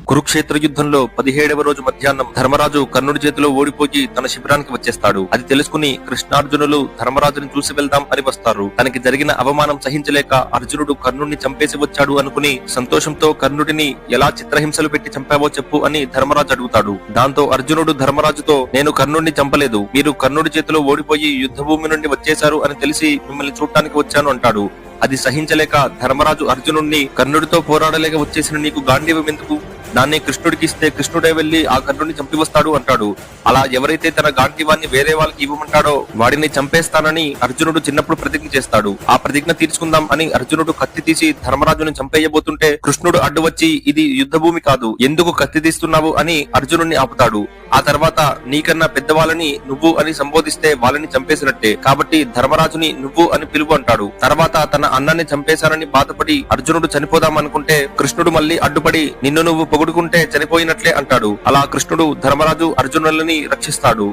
కురుక్షేత్ర యుద్ధంలో 17వ రోజు మధ్యాహ్నం ధర్మరాజు కర్ణుడి చేతిలో ఓడిపోయి తన శిబిరానికి వచ్చేస్తాడు. అది తెలుసుకుని కృష్ణార్జునులు ధర్మరాజుని చూసి వెళ్దాం అని వస్తారు. తనకి జరిగిన అవమానం సహించలేక అర్జునుడు కర్ణుడిని చంపేసి వచ్చాడు అనుకుని సంతోషంతో కర్ణుడిని ఎలా చిత్రహింసలు పెట్టి చంపావో చెప్పు అని ధర్మరాజు అడుగుతాడు. దాంతో అర్జునుడు ధర్మరాజుతో, నేను కర్ణుడిని చంపలేదు, మీరు కర్ణుడి చేతిలో ఓడిపోయి యుద్ధ భూమి నుండి వచ్చేశారు అని తెలిసి మిమ్మల్ని చూడటానికి వచ్చాను అంటాడు. అది సహించలేక ధర్మరాజు అర్జునుడిని, కర్ణుడితో పోరాడలేక వచ్చేసిన నీకు గాంధీవం ఎందుకు? దాన్ని కృష్ణుడికి ఇస్తే కృష్ణుడే వెళ్లి ఆ కర్ణుడిని చంపి వస్తాడు అంటాడు. అలా ఎవరైతే తన గాంధీవాన్ని వేరే వాళ్ళకి ఇవ్వమంటాడో వాడిని చంపేస్తానని అర్జునుడు చిన్నప్పుడు ప్రతిజ్ఞ చేస్తాడు. ఆ ప్రతిజ్ఞ తీర్చుకుందాం అని అర్జునుడు కత్తి తీసి ధర్మరాజుని చంపేయబోతుంటే కృష్ణుడు అడ్డు వచ్చి, ఇది యుద్ధ భూమి కాదు, ఎందుకు కత్తి తీస్తున్నావు అని అర్జునుడిని ఆపుతాడు. ఆ తర్వాత నీకన్నా పెద్దవాళ్ళని నువ్వు అని సంబోధిస్తే వాళ్ళని చంపేసినట్టే, కాబట్టి ధర్మరాజుని నువ్వు అని పిలువు అంటాడు. తర్వాత తన అన్నాన్ని చంపేశానని బాధపడి అర్జునుడు చనిపోదాం అనుకుంటే కృష్ణుడు మళ్ళీ అడ్డుపడి, నిన్ను నువ్వు పొగుడుకుంటే చనిపోయినట్లే అంటాడు. అలా కృష్ణుడు ధర్మరాజు అర్జునులని రక్షిస్తాడు.